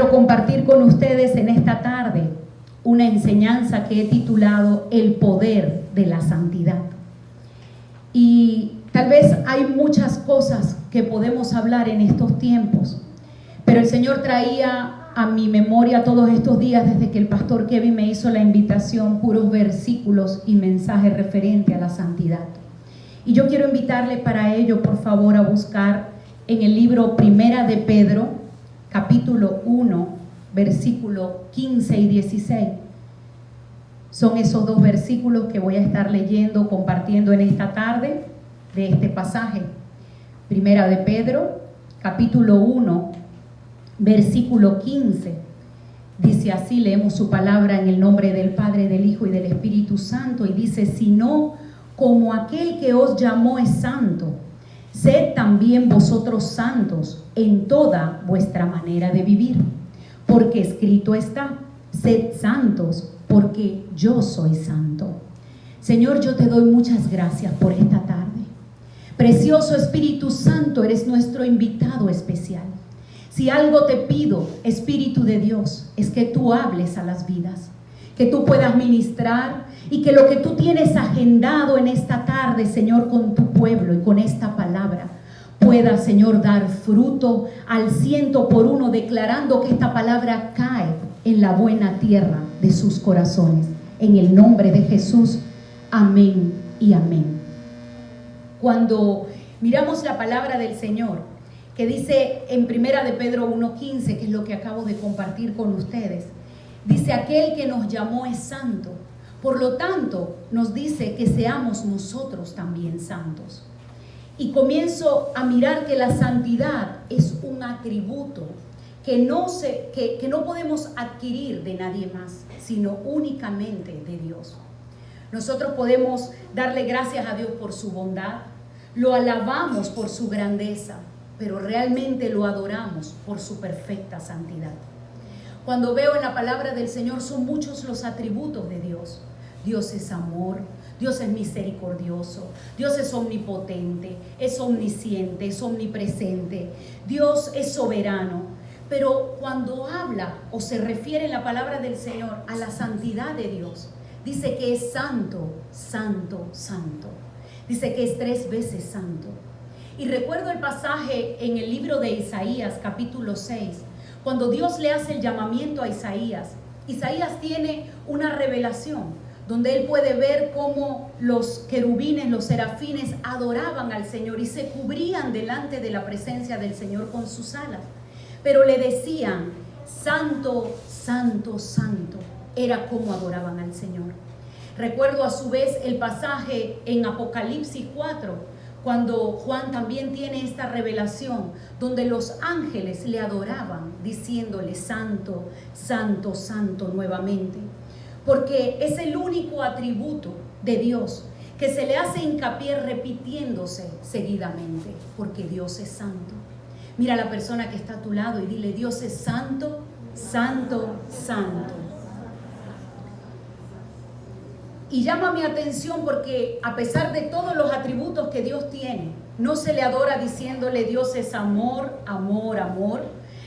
quiero compartir con ustedes en esta tarde una enseñanza que he titulado El poder de la santidad. Y tal vez hay muchas cosas que podemos hablar en estos tiempos, pero el Señor traía a mi memoria todos estos días, desde que el pastor Kevin me hizo la invitación, puros versículos y mensajes referentes a la santidad. Y yo quiero invitarle para ello, por favor, a buscar en el libro Primera de Pedro, capítulo 1, versículo 15 y 16. Son esos dos versículos que voy a estar leyendo, compartiendo en esta tarde de este pasaje. Primera de Pedro, capítulo 1, versículo 15. Dice así, leemos su palabra en el nombre del Padre, del Hijo y del Espíritu Santo, y dice: sino como aquel que os llamó es santo, sed también vosotros santos en toda vuestra manera de vivir, porque escrito está: sed santos, porque yo soy santo. Señor, yo te doy muchas gracias por esta tarde. Precioso Espíritu Santo, eres nuestro invitado especial. Si algo te pido, Espíritu de Dios, es que tú hables a las vidas, que tú puedas ministrar y que lo que tú tienes agendado en esta tarde, Señor, con tu pueblo y con esta palabra, pueda, Señor, dar fruto al 100%, declarando que esta palabra cae en la buena tierra de sus corazones. En el nombre de Jesús, amén y amén. Cuando miramos la palabra del Señor, que dice en Primera de Pedro 1:15, que es lo que acabo de compartir con ustedes, dice: aquel que nos llamó es santo. Por lo tanto, nos dice que seamos nosotros también santos. Y comienzo a mirar que la santidad es un atributo que no podemos adquirir de nadie más, sino únicamente de Dios. Nosotros podemos darle gracias a Dios por su bondad, lo alabamos por su grandeza, pero realmente lo adoramos por su perfecta santidad. Cuando veo en la palabra del Señor, son muchos los atributos de Dios. Dios es amor, Dios es misericordioso, Dios es omnipotente, es omnisciente, es omnipresente, Dios es soberano. Pero cuando habla o se refiere en la palabra del Señor a la santidad de Dios, dice que es santo, santo, santo. Dice que es 3 veces santo. Y recuerdo el pasaje en el libro de Isaías, capítulo 6, cuando Dios le hace el llamamiento a Isaías. Isaías tiene una revelación donde él puede ver cómo los querubines, los serafines adoraban al Señor y se cubrían delante de la presencia del Señor con sus alas. Pero le decían: santo, santo, santo. Era como adoraban al Señor. Recuerdo a su vez el pasaje en Apocalipsis 4, cuando Juan también tiene esta revelación, donde los ángeles le adoraban, diciéndole: santo, santo, santo nuevamente. Porque es el único atributo de Dios que se le hace hincapié repitiéndose seguidamente, porque Dios es santo. Mira a la persona que está a tu lado y dile: Dios es santo, santo, santo. Y llama mi atención porque a pesar de todos los atributos que Dios tiene, no se le adora diciéndole Dios es amor, amor, amor.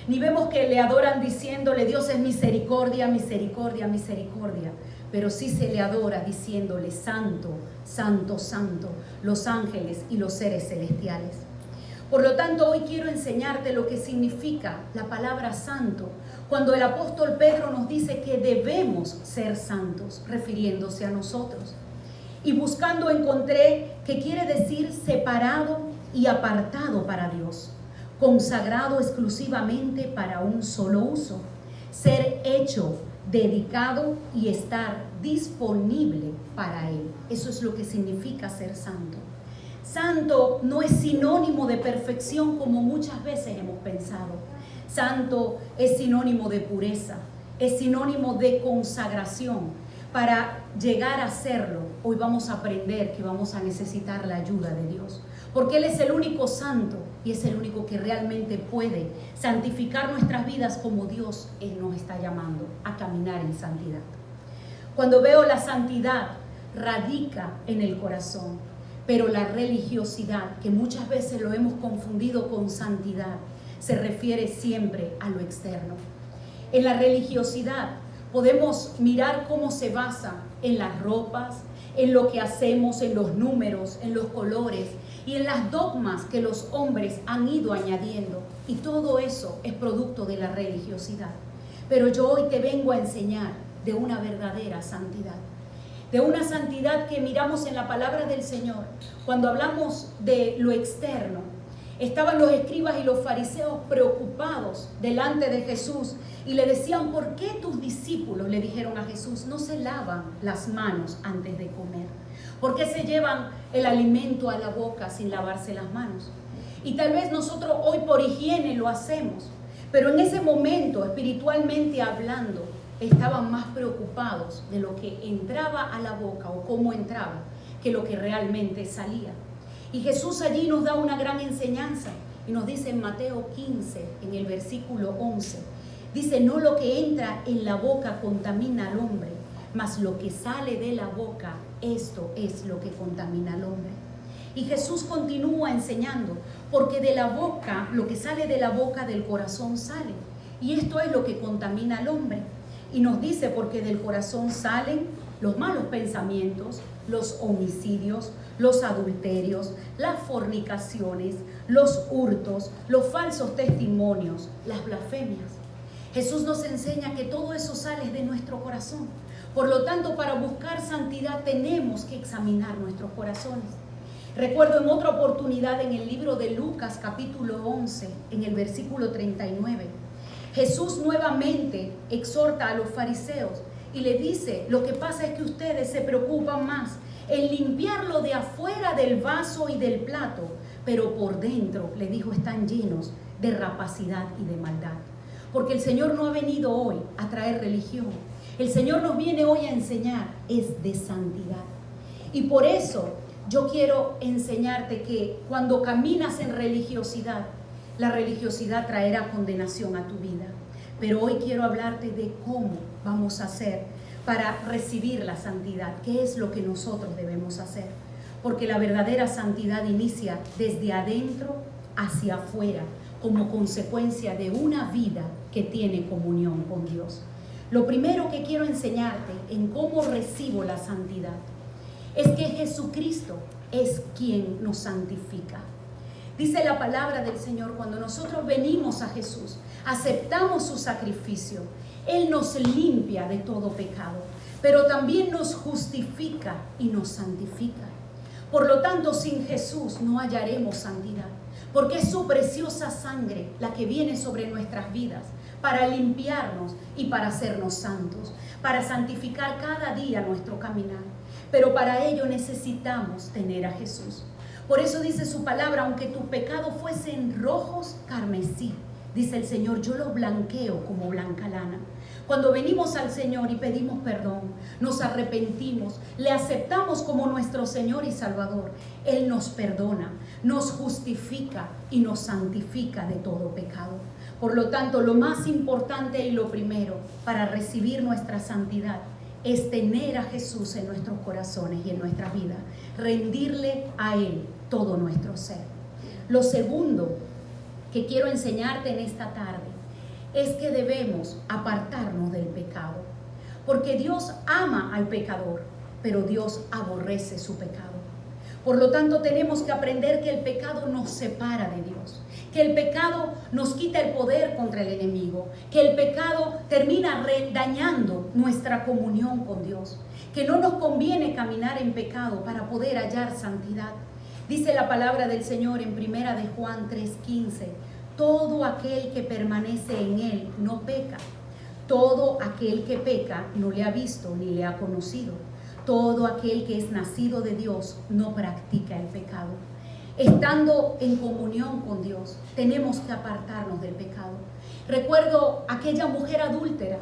Ni vemos que le adoran diciéndole Dios es misericordia, misericordia, misericordia. Pero sí se le adora diciéndole santo, santo, santo, los ángeles y los seres celestiales. Por lo tanto, hoy quiero enseñarte lo que significa la palabra santo, cuando el apóstol Pedro nos dice que debemos ser santos, refiriéndose a nosotros. Y buscando encontré que quiere decir separado y apartado para Dios, consagrado exclusivamente para un solo uso, ser hecho, dedicado y estar disponible para Él. Eso es lo que significa ser santo. Santo no es sinónimo de perfección como muchas veces hemos pensado. Santo es sinónimo de pureza, es sinónimo de consagración. Para llegar a serlo, hoy vamos a aprender que vamos a necesitar la ayuda de Dios, porque Él es el único santo y es el único que realmente puede santificar nuestras vidas como Dios nos está llamando a caminar en santidad. Cuando veo la santidad, radica en el corazón. Pero la religiosidad, que muchas veces lo hemos confundido con santidad, se refiere siempre a lo externo. en la religiosidad podemos mirar cómo se basa en las ropas, en lo que hacemos, en los números, en los colores y en las dogmas que los hombres han ido añadiendo. Y todo eso es producto de la religiosidad. Pero yo hoy te vengo a enseñar de una verdadera santidad. De una santidad que miramos en la palabra del Señor. Cuando hablamos de lo externo, estaban los escribas y los fariseos preocupados delante de Jesús y le decían: ¿por qué tus discípulos, le dijeron a Jesús, no se lavan las manos antes de comer? ¿Por qué se llevan el alimento a la boca sin lavarse las manos? Y tal vez nosotros hoy por higiene lo hacemos, pero en ese momento, espiritualmente hablando, estaban más preocupados de lo que entraba a la boca o cómo entraba que lo que realmente salía. Y Jesús allí nos da una gran enseñanza y nos dice en Mateo 15, en el versículo 11, dice: no lo que entra en la boca contamina al hombre, mas lo que sale de la boca, esto es lo que contamina al hombre. Y Jesús continúa enseñando, porque de la boca, lo que sale de la boca, del corazón sale, y esto es lo que contamina al hombre. Y nos dice: porque del corazón salen los malos pensamientos, los homicidios, los adulterios, las fornicaciones, los hurtos, los falsos testimonios, las blasfemias. Jesús nos enseña que todo eso sale de nuestro corazón. Por lo tanto, para buscar santidad tenemos que examinar nuestros corazones. Recuerdo en otra oportunidad en el libro de Lucas capítulo 11, en el versículo 39, Jesús nuevamente exhorta a los fariseos y le dice: lo que pasa es que ustedes se preocupan más en limpiarlo de afuera del vaso y del plato, pero por dentro, le dijo, están llenos de rapacidad y de maldad. Porque el Señor no ha venido hoy a traer religión. El Señor nos viene hoy a enseñar es de santidad. Y por eso yo quiero enseñarte que cuando caminas en religiosidad, la religiosidad traerá condenación a tu vida. Pero hoy quiero hablarte de cómo vamos a hacer para recibir la santidad, qué es lo que nosotros debemos hacer. Porque la verdadera santidad inicia desde adentro hacia afuera, como consecuencia de una vida que tiene comunión con Dios. Lo primero que quiero enseñarte en cómo recibo la santidad es que Jesucristo es quien nos santifica. Dice la palabra del Señor, cuando nosotros venimos a Jesús, aceptamos su sacrificio, Él nos limpia de todo pecado, pero también nos justifica y nos santifica. Por lo tanto, sin Jesús no hallaremos santidad, porque es su preciosa sangre la que viene sobre nuestras vidas para limpiarnos y para hacernos santos, para santificar cada día nuestro caminar. Pero para ello necesitamos tener a Jesús. Por eso dice su palabra: aunque tus pecados fuesen rojos carmesí, dice el Señor, yo los blanqueo como blanca lana. Cuando venimos al Señor y pedimos perdón, nos arrepentimos, le aceptamos como nuestro Señor y Salvador, Él nos perdona, nos justifica y nos santifica de todo pecado. Por lo tanto, lo más importante y lo primero para recibir nuestra santidad es tener a Jesús en nuestros corazones y en nuestra vida, rendirle a Él todo nuestro ser. Lo segundo que quiero enseñarte en esta tarde es que debemos apartarnos del pecado, porque Dios ama al pecador, pero Dios aborrece su pecado. Por lo tanto, tenemos que aprender que el pecado nos separa de Dios, que el pecado nos quita el poder contra el enemigo, que el pecado termina dañando nuestra comunión con Dios, que no nos conviene caminar en pecado para poder hallar santidad. Dice la palabra del Señor en 1 de Juan 3:15, todo aquel que permanece en Él no peca. Todo aquel que peca no le ha visto ni le ha conocido. Todo aquel que es nacido de Dios no practica el pecado. Estando en comunión con Dios, tenemos que apartarnos del pecado. Recuerdo aquella mujer adúltera,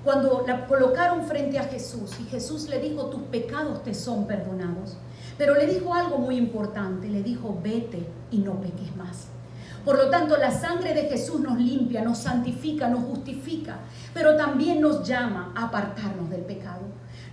cuando la colocaron frente a Jesús y Jesús le dijo: tus pecados te son perdonados. Pero le dijo algo muy importante, le dijo: vete y no peques más. Por lo tanto, la sangre de Jesús nos limpia, nos santifica, nos justifica, pero también nos llama a apartarnos del pecado.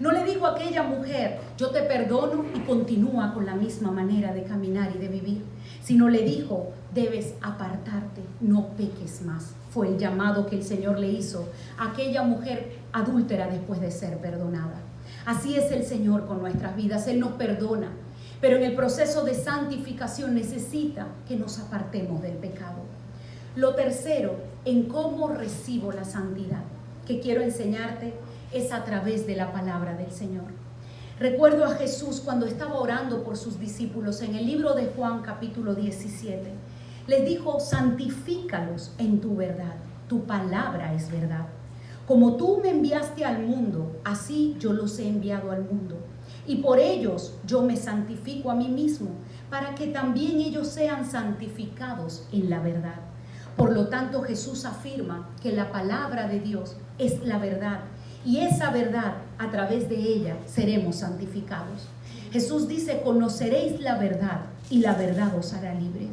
No le dijo a aquella mujer, yo te perdono y continúa con la misma manera de caminar y de vivir, sino le dijo, debes apartarte, no peques más. Fue el llamado que el Señor le hizo a aquella mujer adúltera después de ser perdonada. Así es el Señor con nuestras vidas, Él nos perdona, pero en el proceso de santificación necesita que nos apartemos del pecado. Lo tercero, en cómo recibo la santidad, que quiero enseñarte, es a través de la palabra del Señor. Recuerdo a Jesús cuando estaba orando por sus discípulos en el libro de Juan capítulo 17. Les dijo, santifícalos en tu verdad, tu palabra es verdad. Como tú me enviaste al mundo, así yo los he enviado al mundo. Y por ellos yo me santifico a mí mismo, para que también ellos sean santificados en la verdad. Por lo tanto, Jesús afirma que la palabra de Dios es la verdad, y esa verdad, a través de ella, seremos santificados. Jesús dice, conoceréis la verdad, y la verdad os hará libres.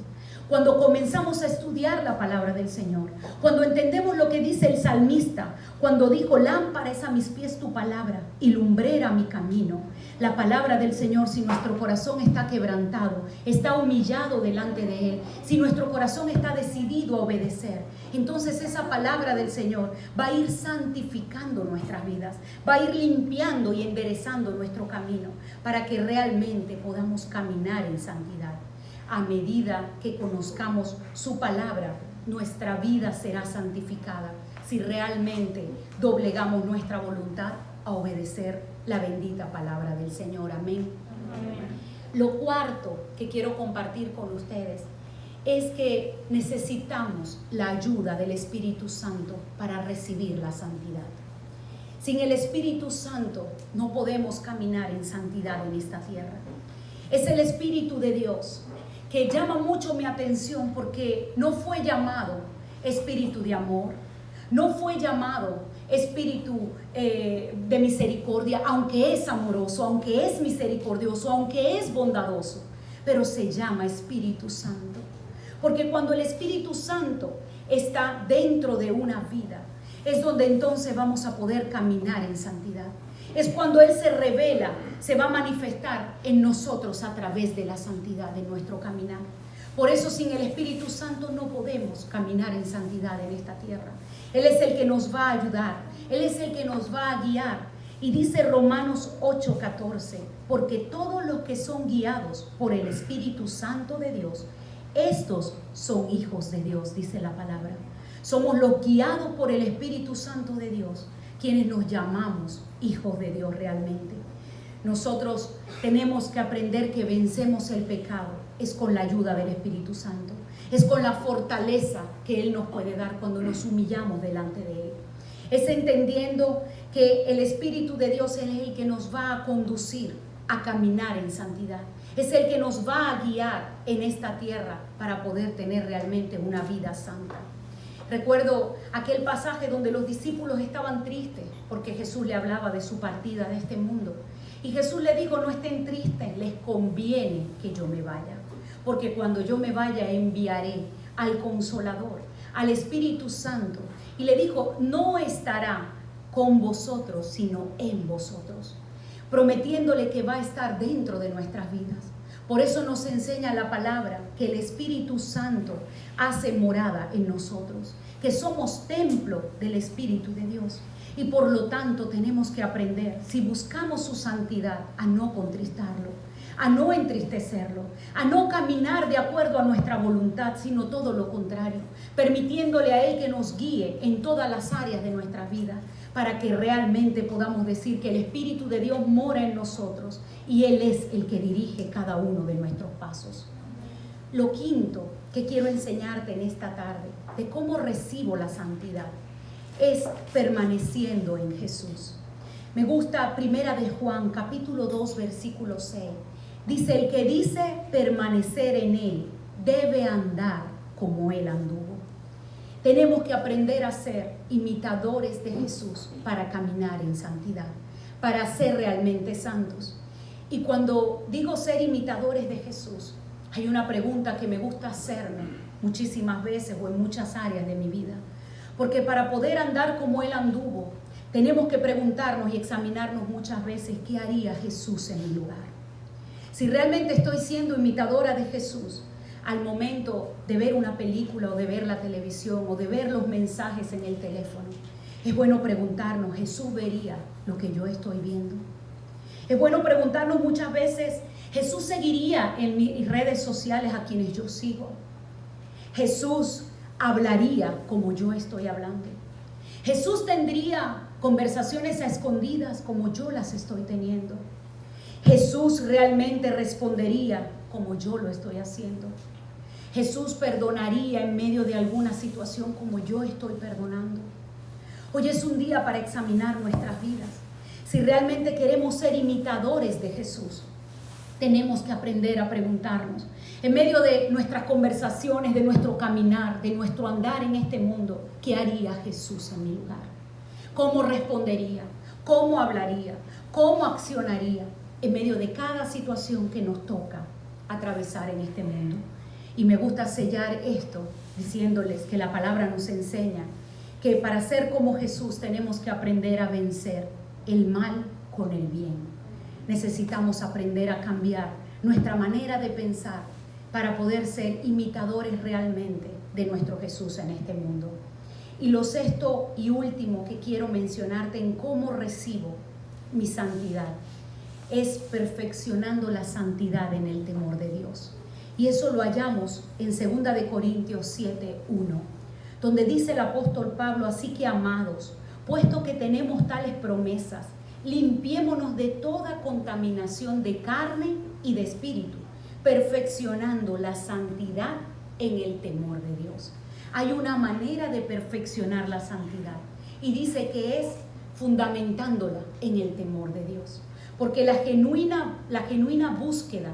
Cuando comenzamos a estudiar la palabra del Señor, cuando entendemos lo que dice el salmista, cuando dijo, lámpara es a mis pies tu palabra y lumbrera mi camino. La palabra del Señor, si nuestro corazón está quebrantado, está humillado delante de Él, si nuestro corazón está decidido a obedecer, entonces esa palabra del Señor va a ir santificando nuestras vidas, va a ir limpiando y enderezando nuestro camino para que realmente podamos caminar en santidad. A medida que conozcamos su palabra, nuestra vida será santificada si realmente doblegamos nuestra voluntad a obedecer la bendita palabra del Señor. Amén. Amén. Lo cuarto que quiero compartir con ustedes es que necesitamos la ayuda del Espíritu Santo para recibir la santidad. Sin el Espíritu Santo no podemos caminar en santidad en esta tierra. Es el Espíritu de Dios que llama mucho mi atención, porque no fue llamado espíritu de amor, no fue llamado espíritu de misericordia, aunque es amoroso, aunque es misericordioso, aunque es bondadoso, pero se llama Espíritu Santo, porque cuando el Espíritu Santo está dentro de una vida, es donde entonces vamos a poder caminar en santidad. Es cuando Él se revela, se va a manifestar en nosotros a través de la santidad de nuestro caminar. Por eso sin el Espíritu Santo no podemos caminar en santidad en esta tierra. Él es el que nos va a ayudar, Él es el que nos va a guiar. Y dice Romanos 8:14, porque todos los que son guiados por el Espíritu Santo de Dios, estos son hijos de Dios, dice la palabra. Somos los guiados por el Espíritu Santo de Dios, quienes nos llamamos hijos de Dios realmente. Nosotros tenemos que aprender que vencemos el pecado es con la ayuda del Espíritu Santo, es con la fortaleza que Él nos puede dar cuando nos humillamos delante de Él. Es entendiendo que el Espíritu de Dios es el que nos va a conducir a caminar en santidad, es el que nos va a guiar en esta tierra para poder tener realmente una vida santa. Recuerdo aquel pasaje donde los discípulos estaban tristes porque Jesús le hablaba de su partida de este mundo. Y Jesús le dijo, no estén tristes, les conviene que yo me vaya. Porque cuando yo me vaya enviaré al Consolador, al Espíritu Santo. Y le dijo, no estará con vosotros, sino en vosotros. Prometiéndole que va a estar dentro de nuestras vidas. Por eso nos enseña la palabra que el Espíritu Santo hace morada en nosotros, que somos templo del Espíritu de Dios. Y por lo tanto tenemos que aprender, si buscamos su santidad, a no contristarlo, a no entristecerlo, a no caminar de acuerdo a nuestra voluntad, sino todo lo contrario, permitiéndole a Él que nos guíe en todas las áreas de nuestra vida, para que realmente podamos decir que el Espíritu de Dios mora en nosotros y Él es el que dirige cada uno de nuestros pasos. Lo quinto que quiero enseñarte en esta tarde, de cómo recibo la santidad, es permaneciendo en Jesús. Me gusta Primera de Juan, capítulo 2, versículo 6. Dice, el que dice permanecer en Él, debe andar como Él anduvo. Tenemos que aprender a ser imitadores de Jesús para caminar en santidad, para ser realmente santos. Y cuando digo ser imitadores de Jesús, hay una pregunta que me gusta hacerme muchísimas veces o en muchas áreas de mi vida. Porque para poder andar como Él anduvo, tenemos que preguntarnos y examinarnos muchas veces qué haría Jesús en mi lugar. Si realmente estoy siendo imitadora de Jesús al momento de ver una película o de ver la televisión o de ver los mensajes en el teléfono, es bueno preguntarnos, ¿Jesús vería lo que yo estoy viendo? Es bueno preguntarnos muchas veces, ¿Jesús seguiría en mis redes sociales a quienes yo sigo? ¿Jesús hablaría como yo estoy hablando? ¿Jesús tendría conversaciones a escondidas como yo las estoy teniendo? ¿Jesús realmente respondería como yo lo estoy haciendo? ¿Jesús perdonaría en medio de alguna situación como yo estoy perdonando? Hoy es un día para examinar nuestras vidas. Si realmente queremos ser imitadores de Jesús, tenemos que aprender a preguntarnos, en medio de nuestras conversaciones, de nuestro caminar, de nuestro andar en este mundo, ¿qué haría Jesús en mi lugar? ¿Cómo respondería? ¿Cómo hablaría? ¿Cómo accionaría en medio de cada situación que nos toca atravesar en este mundo? Y me gusta sellar esto diciéndoles que la palabra nos enseña que para ser como Jesús tenemos que aprender a vencer el mal con el bien. Necesitamos aprender a cambiar nuestra manera de pensar para poder ser imitadores realmente de nuestro Jesús en este mundo. Y lo sexto y último que quiero mencionarte en cómo recibo mi santidad es perfeccionando la santidad en el temor de Dios. Y eso lo hallamos en 2 Corintios 7:1, donde dice el apóstol Pablo, así que amados, puesto que tenemos tales promesas, limpiémonos de toda contaminación de carne y de espíritu, perfeccionando la santidad en el temor de Dios. Hay una manera de perfeccionar la santidad y dice que es fundamentándola en el temor de Dios, porque la genuina búsqueda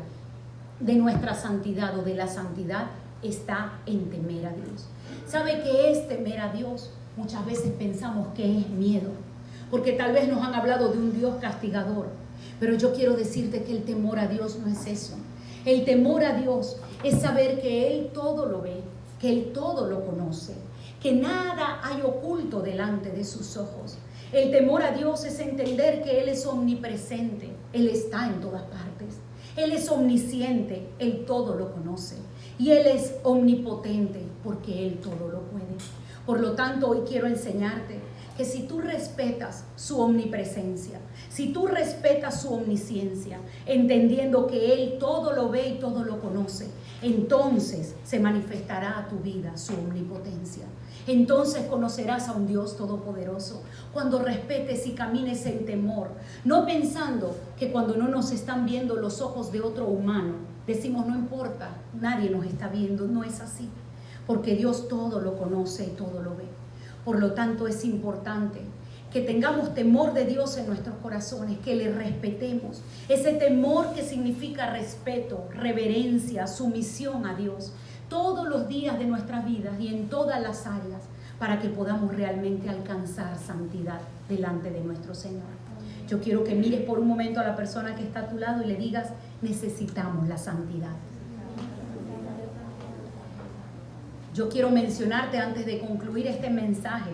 de nuestra santidad o de la santidad está en temer a Dios. ¿Sabe qué es temer a Dios? Muchas veces pensamos que es miedo, porque tal vez nos han hablado de un Dios castigador, pero yo quiero decirte que el temor a Dios no es eso. El temor a Dios es saber que Él todo lo ve, que Él todo lo conoce, que nada hay oculto delante de sus ojos. El temor a Dios es entender que Él es omnipresente, Él está en todas partes. Él es omnisciente, Él todo lo conoce. Y Él es omnipotente porque Él todo lo puede. Por lo tanto, hoy quiero enseñarte que si tú respetas su omnipresencia, si tú respetas su omnisciencia, entendiendo que Él todo lo ve y todo lo conoce, entonces se manifestará a tu vida su omnipotencia. Entonces conocerás a un Dios todopoderoso cuando respetes y camines en temor, no pensando que cuando no nos están viendo los ojos de otro humano, decimos no importa, nadie nos está viendo. No es así, porque Dios todo lo conoce y todo lo ve. Por lo tanto, es importante que tengamos temor de Dios en nuestros corazones, que le respetemos. Ese temor que significa respeto, reverencia, sumisión a Dios, todos los días de nuestras vidas y en todas las áreas, para que podamos realmente alcanzar santidad delante de nuestro Señor. Yo quiero que mires por un momento a la persona que está a tu lado y le digas, necesitamos la santidad. Yo quiero mencionarte antes de concluir este mensaje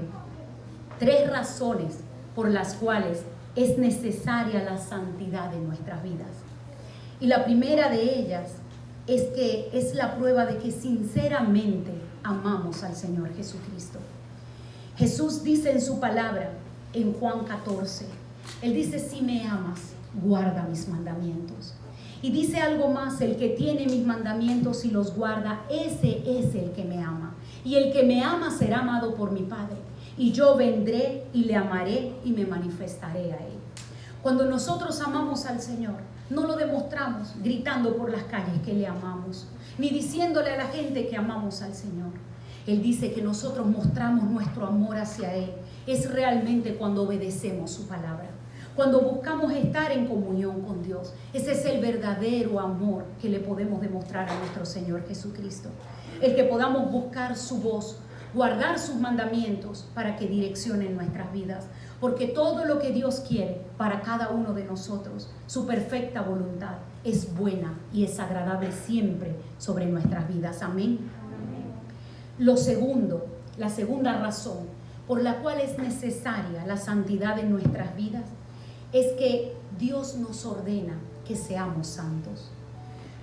3 razones por las cuales es necesaria la santidad en nuestras vidas. Y la primera de ellas es que es la prueba de que sinceramente amamos al Señor Jesucristo. Jesús dice en su palabra, en Juan 14, Él dice, si me amas, guarda mis mandamientos. Y dice algo más, el que tiene mis mandamientos y los guarda, ese es el que me ama. Y el que me ama será amado por mi Padre. Y yo vendré y le amaré y me manifestaré a Él. Cuando nosotros amamos al Señor, no lo demostramos gritando por las calles que le amamos, ni diciéndole a la gente que amamos al Señor. Él dice que nosotros mostramos nuestro amor hacia Él. Es realmente cuando obedecemos su palabra. Cuando buscamos estar en comunión con Dios, ese es el verdadero amor que le podemos demostrar a nuestro Señor Jesucristo. El que podamos buscar su voz, guardar sus mandamientos para que direccionen nuestras vidas. Porque todo lo que Dios quiere para cada uno de nosotros, su perfecta voluntad, es buena y es agradable siempre sobre nuestras vidas. Amén. Lo segundo, la segunda razón por la cual es necesaria la santidad en nuestras vidas es que Dios nos ordena que seamos santos.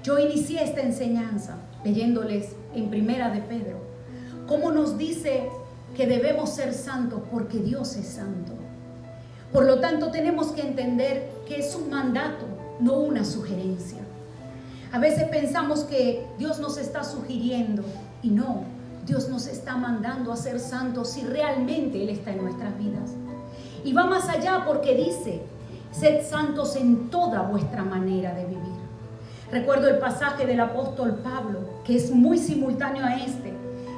Yo inicié esta enseñanza leyéndoles en Primera de Pedro cómo nos dice que debemos ser santos porque Dios es santo. Por lo tanto, tenemos que entender que es un mandato, no una sugerencia. A veces pensamos que Dios nos está sugiriendo y no, Dios nos está mandando a ser santos si realmente Él está en nuestras vidas. Y va más allá porque dice, sed santos en toda vuestra manera de vivir. Recuerdo el pasaje del apóstol Pablo, que es muy simultáneo a este,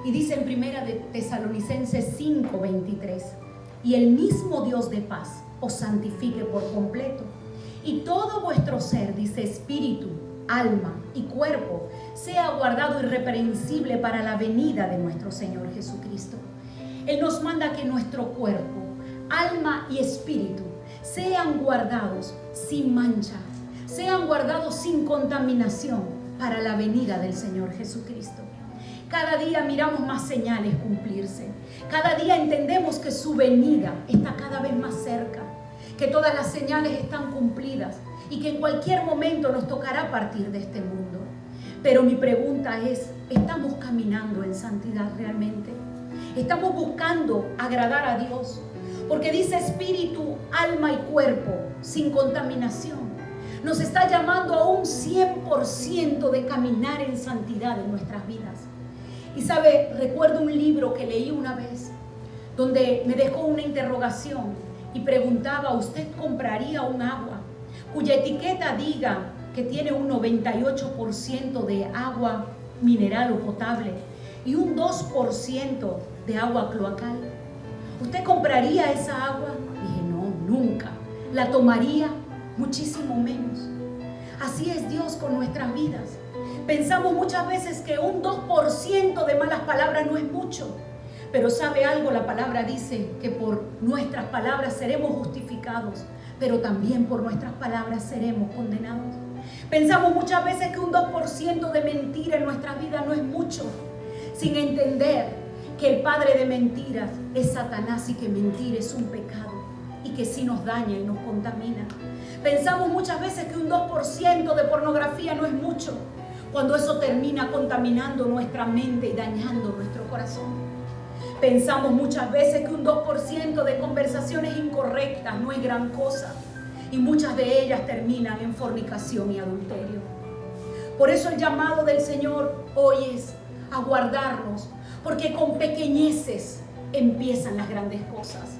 y dice en Primera de Tesalonicenses 5:23, y el mismo Dios de paz os santifique por completo, y todo vuestro ser, dice, espíritu, alma y cuerpo, sea guardado irreprensible para la venida de nuestro Señor Jesucristo. Él nos manda que nuestro cuerpo, alma y espíritu sean guardados sin mancha, sean guardados sin contaminación para la venida del Señor Jesucristo. Cada día miramos más señales cumplirse. Cada día entendemos que su venida está cada vez más cerca, que todas las señales están cumplidas y que en cualquier momento nos tocará partir de este mundo. Pero mi pregunta es, ¿estamos caminando en santidad realmente? ¿Estamos buscando agradar a Dios? Porque dice espíritu, alma y cuerpo sin contaminación. Nos está llamando a un 100% de caminar en santidad en nuestras vidas. Y sabe, recuerdo un libro que leí una vez donde me dejó una interrogación y preguntaba, ¿usted compraría un agua cuya etiqueta diga que tiene un 98% de agua mineral o potable y un 2% de agua cloacal? ¿Usted compraría esa agua? Dije, no, nunca. ¿La tomaría? Muchísimo menos. Así es Dios con nuestras vidas. Pensamos muchas veces que un 2% de malas palabras no es mucho. Pero ¿sabe algo? La palabra dice que por nuestras palabras seremos justificados, pero también por nuestras palabras seremos condenados. Pensamos muchas veces que un 2% de mentira en nuestras vidas no es mucho, sin entender que el padre de mentiras es Satanás y que mentir es un pecado y que sí nos daña y nos contamina. Pensamos muchas veces que un 2% de pornografía no es mucho, cuando eso termina contaminando nuestra mente y dañando nuestro corazón. Pensamos muchas veces que un 2% de conversaciones incorrectas no es gran cosa, y muchas de ellas terminan en fornicación y adulterio. Por eso el llamado del Señor hoy es a guardarnos, porque con pequeñeces empiezan las grandes cosas.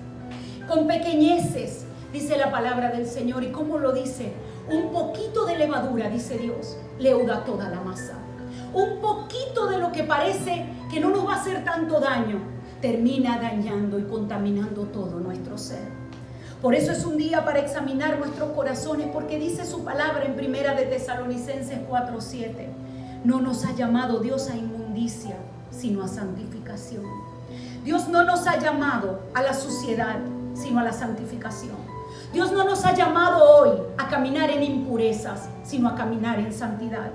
Con pequeñeces, dice la palabra del Señor. ¿Y cómo lo dice? Un poquito de levadura, dice Dios, leuda toda la masa. Un poquito de lo que parece que no nos va a hacer tanto daño, termina dañando y contaminando todo nuestro ser. Por eso es un día para examinar nuestros corazones, porque dice su palabra en Primera de Tesalonicenses 4:7. No nos ha llamado Dios a inmundicia, sino a santificación. Dios no nos ha llamado a la suciedad, sino a la santificación. Dios no nos ha llamado hoy a caminar en impurezas, sino a caminar en santidad.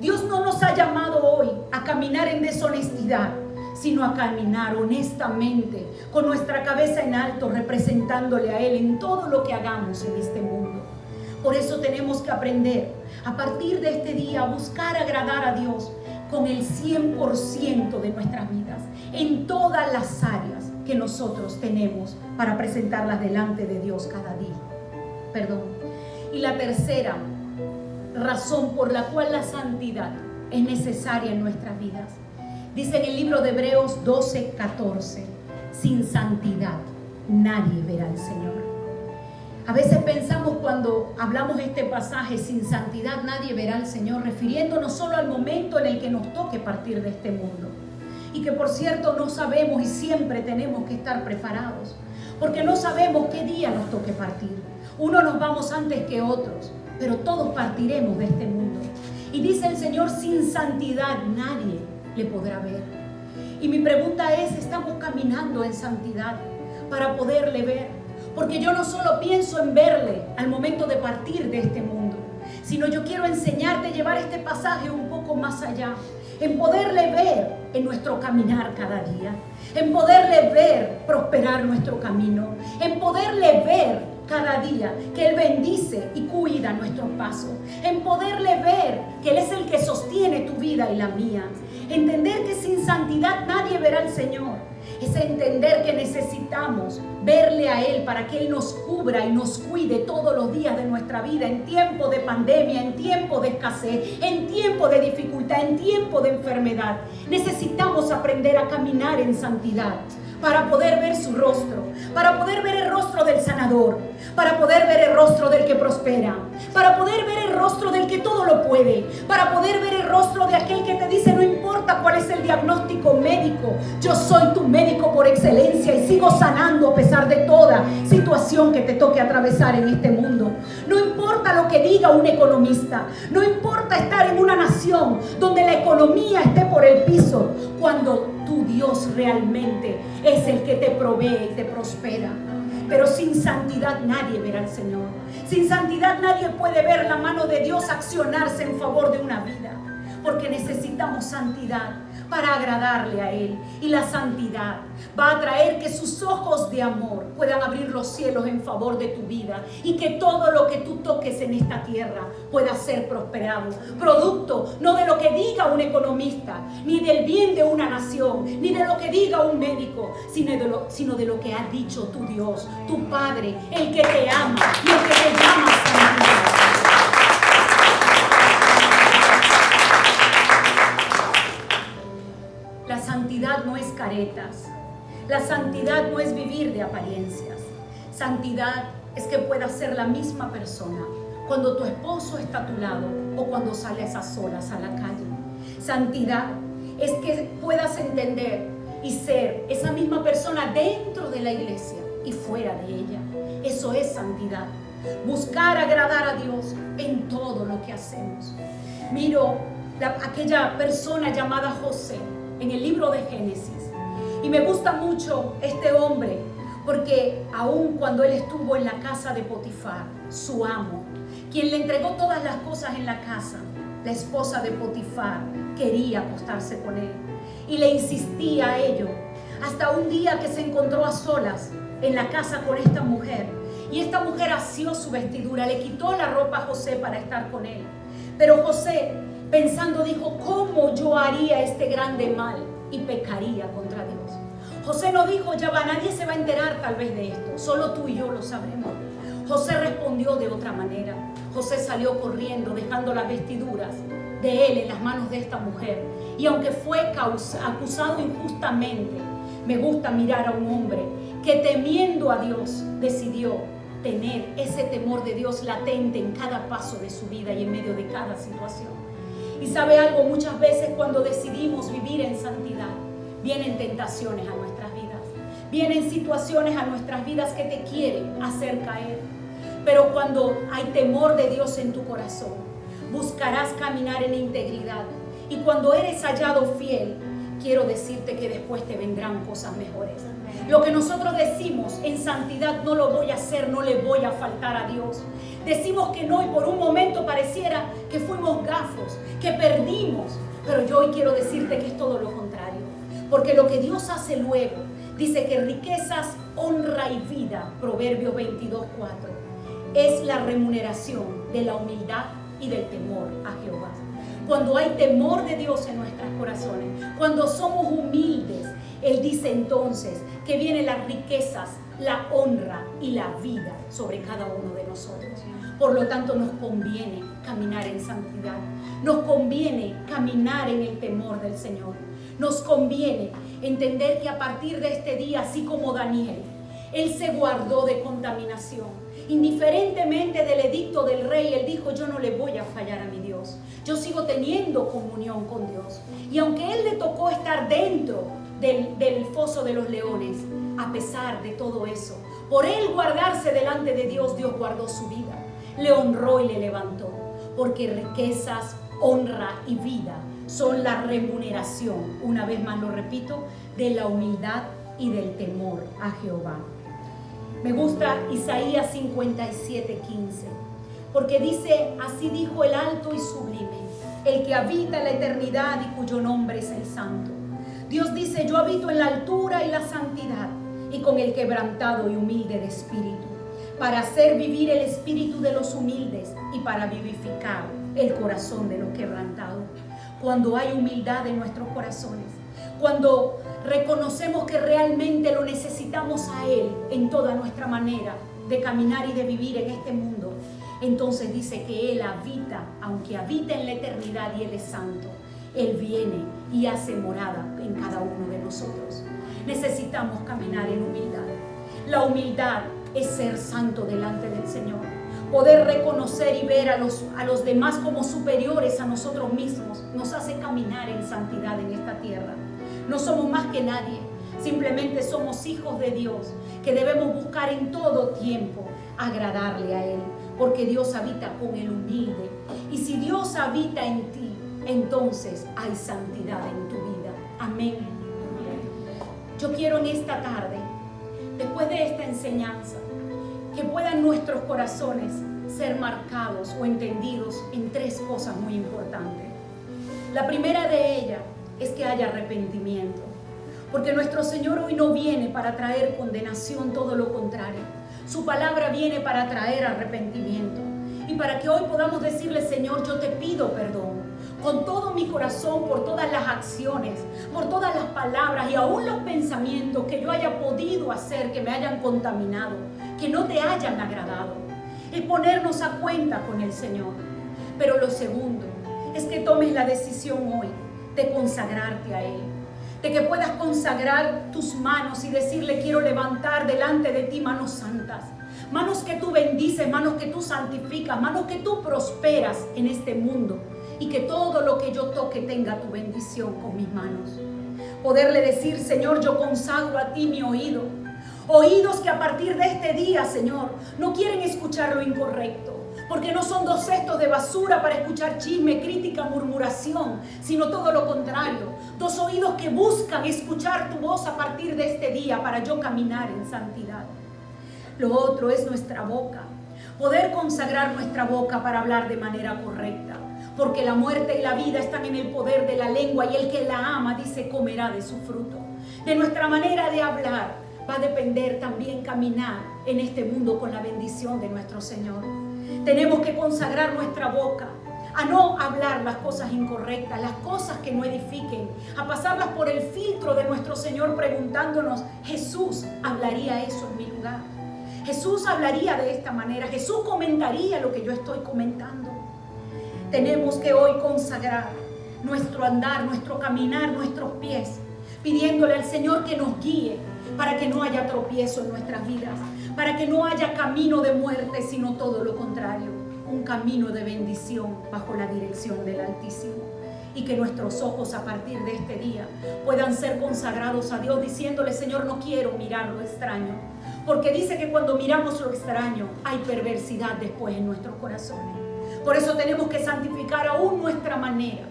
Dios no nos ha llamado hoy a caminar en deshonestidad, sino a caminar honestamente, con nuestra cabeza en alto, representándole a Él en todo lo que hagamos en este mundo. Por eso tenemos que aprender, a partir de este día, a buscar agradar a Dios con el 100% de nuestras vidas, en todas las áreas que nosotros tenemos para presentarlas delante de Dios cada día. Y la tercera razón por la cual la santidad es necesaria en nuestras vidas, dice en el libro de Hebreos 12:14, sin santidad nadie verá al Señor. A veces pensamos cuando hablamos este pasaje, sin santidad nadie verá al Señor, refiriéndonos solo al momento en el que nos toque partir de este mundo. Y que por cierto no sabemos y siempre tenemos que estar preparados, porque no sabemos qué día nos toque partir. Unos nos vamos antes que otros, pero todos partiremos de este mundo. Y dice el Señor, sin santidad nadie le podrá ver. Y mi pregunta es, ¿estamos caminando en santidad para poderle ver? Porque yo no solo pienso en verle al momento de partir de este mundo, sino yo quiero enseñarte, llevar este pasaje un poco más allá. en poderle ver en nuestro caminar cada día, en poderle ver prosperar nuestro camino, en poderle ver cada día que Él bendice y cuida nuestros pasos, en poderle ver que Él es el que sostiene tu vida y la mía. Entender que sin santidad nadie verá al Señor. Es entender que necesitamos verle a Él para que Él nos cubra y nos cuide todos los días de nuestra vida, en tiempo de pandemia, en tiempo de escasez, en tiempo de dificultad, en tiempo de enfermedad. Necesitamos aprender a caminar en santidad para poder ver su rostro, para poder ver el rostro del sanador, para poder ver el rostro del que prospera, para poder ver el rostro del que todo lo puede, para poder ver el rostro de aquel que te dice: no importa cuál es el diagnóstico médico, yo soy tu médico por excelencia y sigo sanando a pesar de toda situación que te toque atravesar en este mundo. No importa lo que diga un economista, no importa estar en una nación donde la economía esté por el piso, cuando tu Dios realmente es el que te provee y te prospera. Pero sin santidad nadie verá al Señor. Sin santidad nadie puede ver la mano de Dios accionarse en favor de una vida. Porque necesitamos santidad para agradarle a Él. Y la santidad va a traer que sus ojos de amor puedan abrir los cielos en favor de tu vida. Y que todo lo que tú toques en esta tierra pueda ser prosperado. Producto no de lo que diga un economista, ni del bien de una nación, ni de lo que diga un médico, sino de lo que ha dicho tu Dios, tu Padre, el que te ama y el que te llama santidad. La santidad no es caretas. La santidad no es vivir de apariencias. Santidad es que puedas ser la misma persona cuando tu esposo está a tu lado o cuando sales a solas a la calle. Santidad es que puedas entender y ser esa misma persona dentro de la iglesia y fuera de ella. Eso es santidad. Buscar agradar a Dios en todo lo que hacemos. Miro aquella persona llamada José en el libro de Génesis. Y me gusta mucho este hombre, porque aun cuando él estuvo en la casa de Potifar, su amo, quien le entregó todas las cosas en la casa, la esposa de Potifar quería acostarse con él. Y le insistía a ello, hasta un día que se encontró a solas en la casa con esta mujer. Y esta mujer asió su vestidura, le quitó la ropa a José para estar con él. Pero José, pensando, dijo: ¿cómo yo haría este grande mal y pecaría contra Dios? José no dijo: ya va, nadie se va a enterar tal vez de esto, solo tú y yo lo sabremos. José respondió de otra manera. José salió corriendo, dejando las vestiduras de él en las manos de esta mujer. Y aunque fue acusado injustamente, me gusta mirar a un hombre que, temiendo a Dios, decidió tener ese temor de Dios latente en cada paso de su vida y en medio de cada situación. Y sabe algo, muchas veces cuando decidimos vivir en santidad, vienen tentaciones a nuestras vidas, vienen situaciones a nuestras vidas que te quieren hacer caer. Pero cuando hay temor de Dios en tu corazón, buscarás caminar en integridad. Y cuando eres hallado fiel, quiero decirte que después te vendrán cosas mejores. Lo que nosotros decimos en santidad: no lo voy a hacer, no le voy a faltar a Dios. Decimos que no y por un momento pareciera que fuimos gafos, que perdimos. Pero yo hoy quiero decirte que es todo lo contrario. Porque lo que Dios hace luego, dice que riquezas, honra y vida, Proverbios 22:4, es la remuneración de la humildad y del temor a Jehová. Cuando hay temor de Dios en nuestros corazones, cuando somos humildes, Él dice entonces que vienen las riquezas, la honra y la vida sobre cada uno de nosotros. Por lo tanto, nos conviene caminar en santidad. Nos conviene caminar en el temor del Señor. Nos conviene entender que a partir de este día, así como Daniel, él se guardó de contaminación. Indiferentemente del edicto del rey, él dijo: yo no le voy a fallar a mi Dios. Yo sigo teniendo comunión con Dios. Y aunque a él le tocó estar dentro del foso de los leones, a pesar de todo eso, por él guardarse delante de Dios, Dios guardó su vida. Le honró y le levantó. Porque riquezas, honra y vida son la remuneración, una vez más lo repito, de la humildad y del temor a Jehová. Me gusta Isaías 57:15, porque dice: así dijo el alto y sublime, el que habita en la eternidad y cuyo nombre es el Santo. Dios dice: yo habito en la altura y la santidad, y con el quebrantado y humilde de espíritu, para hacer vivir el espíritu de los humildes y para vivificar el corazón de los quebrantados. Cuando hay humildad en nuestros corazones, cuando reconocemos que realmente lo necesitamos a Él en toda nuestra manera de caminar y de vivir en este mundo, entonces dice que Él habita, aunque habita en la eternidad y Él es santo, Él viene y hace morada en cada uno de nosotros. Necesitamos caminar en humildad. La humildad es ser santo delante del Señor. Poder reconocer y ver a los demás como superiores a nosotros mismos nos hace caminar en santidad en esta tierra. No somos más que nadie, simplemente somos hijos de Dios que debemos buscar en todo tiempo agradarle a Él, porque Dios habita con el humilde. Y si Dios habita en ti, entonces hay santidad en tu vida. Amén. Yo quiero en esta tarde, después de esta enseñanza, que puedan nuestros corazones ser marcados o entendidos en tres cosas muy importantes. La primera de ellas es que haya arrepentimiento, porque nuestro Señor hoy no viene para traer condenación, todo lo contrario. Su palabra viene para traer arrepentimiento y para que hoy podamos decirle: Señor, yo te pido perdón con todo mi corazón por todas las acciones, por todas las palabras y aún los pensamientos que yo haya podido hacer que me hayan contaminado, que no te hayan agradado. Es ponernos a cuenta con el Señor. Pero lo segundo es que tomes la decisión hoy de consagrarte a Él, de que puedas consagrar tus manos y decirle: quiero levantar delante de ti manos santas, manos que tú bendices, manos que tú santificas, manos que tú prosperas en este mundo, y que todo lo que yo toque tenga tu bendición con mis manos. Poderle decir: Señor, yo consagro a ti mi oído, oídos que a partir de este día, Señor, no quieren escuchar lo incorrecto, porque no son 2 cestos de basura para escuchar chisme, crítica, murmuración, sino todo lo contrario. 2 oídos que buscan escuchar tu voz a partir de este día para yo caminar en santidad. Lo otro es nuestra boca. Poder consagrar nuestra boca para hablar de manera correcta, porque la muerte y la vida están en el poder de la lengua, y el que la ama, dice, comerá de su fruto. De nuestra manera de hablar va a depender también caminar en este mundo con la bendición de nuestro Señor. Tenemos que consagrar nuestra boca a no hablar las cosas incorrectas, las cosas que no edifiquen, a pasarlas por el filtro de nuestro Señor preguntándonos: Jesús hablaría eso en mi lugar, Jesús hablaría de esta manera, Jesús comentaría lo que yo estoy comentando. Tenemos que hoy consagrar nuestro andar, nuestro caminar, nuestros pies, pidiéndole al Señor que nos guíe para que no haya tropiezo en nuestras vidas, para que no haya camino de muerte, sino todo lo contrario, un camino de bendición bajo la dirección del Altísimo. Y que nuestros ojos a partir de este día puedan ser consagrados a Dios, diciéndole: Señor, no quiero mirar lo extraño, porque dice que cuando miramos lo extraño hay perversidad después en nuestros corazones. Por eso tenemos que santificar aún nuestra manera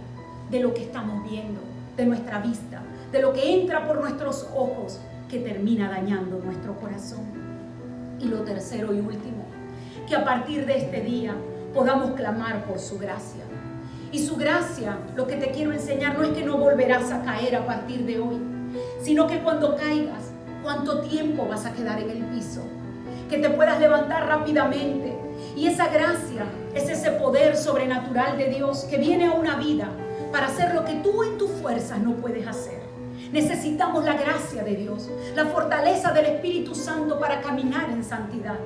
de lo que estamos viendo, de nuestra vista, de lo que entra por nuestros ojos, que termina dañando nuestro corazón. Y lo tercero y último, que a partir de este día podamos clamar por su gracia. Y su gracia, lo que te quiero enseñar, no es que no volverás a caer a partir de hoy, sino que cuando caigas, ¿cuánto tiempo vas a quedar en el piso? Que te puedas levantar rápidamente. Y esa gracia es ese poder sobrenatural de Dios que viene a una vida para hacer lo que tú en tus fuerzas no puedes hacer. Necesitamos la gracia de Dios, la fortaleza del Espíritu Santo para caminar en santidad,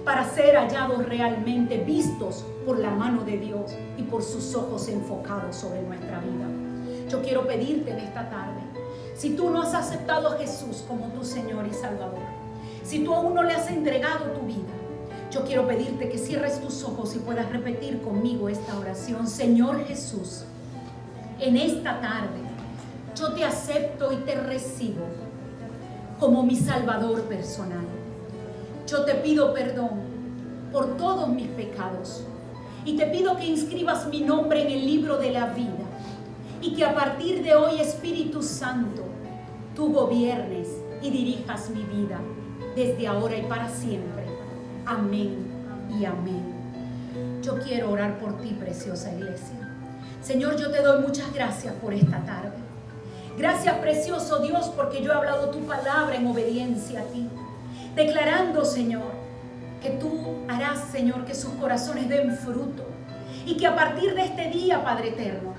para ser hallados realmente, vistos por la mano de Dios y por sus ojos enfocados sobre nuestra vida. Yo quiero pedirte en esta tarde, si tú no has aceptado a Jesús como tu Señor y Salvador, si tú aún no le has entregado tu vida, yo quiero pedirte que cierres tus ojos y puedas repetir conmigo esta oración. Señor Jesús, en esta tarde yo te acepto y te recibo como mi Salvador personal. Yo te pido perdón por todos mis pecados y te pido que inscribas mi nombre en el libro de la vida y que a partir de hoy, Espíritu Santo, tú gobiernes y dirijas mi vida desde ahora y para siempre. Amén y amén. Yo quiero orar por ti, preciosa iglesia. Señor, yo te doy muchas gracias por esta tarde. Gracias, precioso Dios, porque yo he hablado tu palabra en obediencia a ti. Declarando, Señor, que tú harás, Señor, que sus corazones den fruto. Y que a partir de este día, Padre eterno,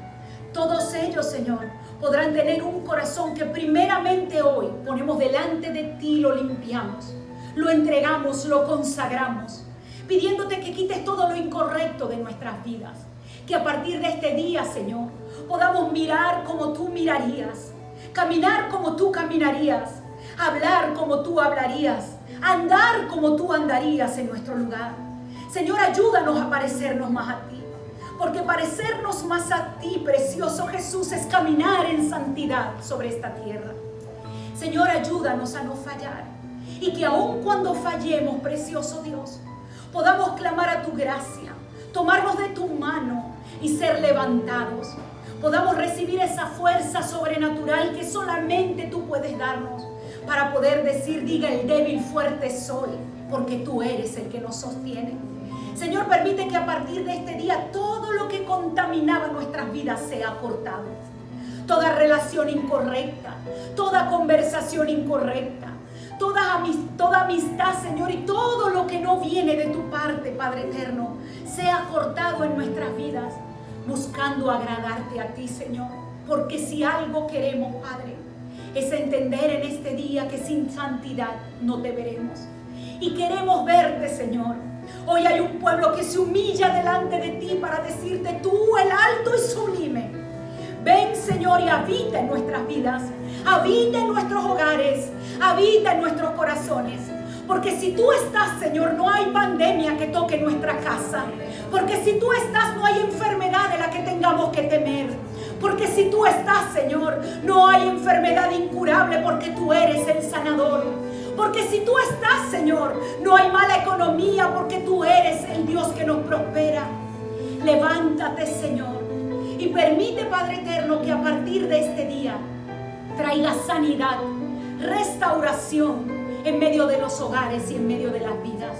todos ellos, Señor, podrán tener un corazón que primeramente hoy ponemos delante de ti, lo limpiamos, lo entregamos, lo consagramos, pidiéndote que quites todo lo incorrecto de nuestras vidas. Que a partir de este día, Señor, podamos mirar como tú mirarías, caminar como tú caminarías, hablar como tú hablarías, andar como tú andarías en nuestro lugar. Señor, ayúdanos a parecernos más a ti, porque parecernos más a ti, precioso Jesús, es caminar en santidad sobre esta tierra. Señor, ayúdanos a no fallar, y que aun cuando fallemos, precioso Dios, podamos clamar a tu gracia, tomarnos de tu mano y ser levantados. Podamos recibir esa fuerza sobrenatural que solamente tú puedes darnos para poder decir, diga el débil, fuerte soy, porque tú eres el que nos sostiene. Señor, permite que a partir de este día todo lo que contaminaba nuestras vidas sea cortado. Toda relación incorrecta, toda conversación incorrecta, toda amistad, Señor, y todo lo que no viene de tu parte, Padre eterno, sea cortado en nuestras vidas, buscando agradarte a ti, Señor. Porque si algo queremos, Padre, es entender en este día que sin santidad no te veremos. Y queremos verte, Señor. Hoy hay un pueblo que se humilla delante de ti para decirte, tú, el alto y sublime. Ven, Señor, y habita en nuestras vidas, habita en nuestros hogares, habita en nuestros corazones. Porque si tú estás, Señor, no hay pandemia que toque nuestra casa. Porque si tú estás, no hay enfermedad de la que tengamos que temer. Porque si tú estás, Señor, no hay enfermedad incurable, porque tú eres el sanador. Porque si tú estás, Señor, no hay mala economía, porque tú eres el Dios que nos prospera. Levántate, Señor, y permite, Padre eterno, que a partir de este día traiga sanidad, restauración en medio de los hogares y en medio de las vidas.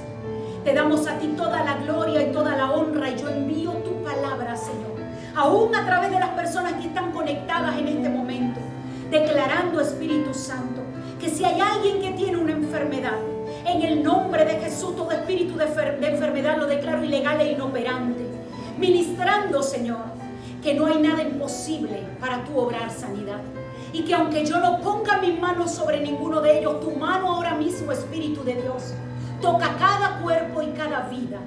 Te damos a ti toda la gloria y toda la honra, y yo envío tu palabra, Señor, aún a través de las personas que están conectadas en este momento, declarando, Espíritu Santo, que si hay alguien que tiene una enfermedad, en el nombre de Jesús, todo espíritu de enfermedad lo declaro ilegal e inoperante, ministrando, Señor, que no hay nada imposible para tu obrar sanidad. Y que aunque yo no ponga mis manos sobre ninguno de ellos, tu mano ahora mismo, Espíritu de Dios, toca cada cuerpo y cada vida.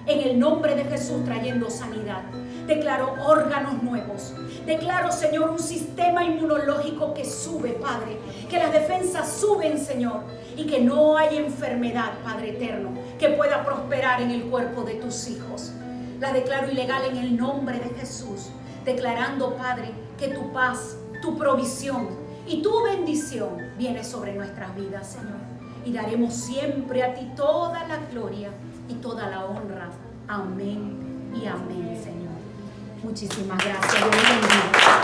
En el nombre de Jesús, trayendo sanidad. Declaro órganos nuevos. Declaro, Señor, un sistema inmunológico que sube, Padre. Que las defensas suben, Señor. Y que no hay enfermedad, Padre eterno, que pueda prosperar en el cuerpo de tus hijos. La declaro ilegal en el nombre de Jesús. Declarando, Padre, que tu paz, tu provisión y tu bendición viene sobre nuestras vidas, Señor. Y daremos siempre a ti toda la gloria y toda la honra. Amén y amén, Señor. Muchísimas gracias. Dios bendiga.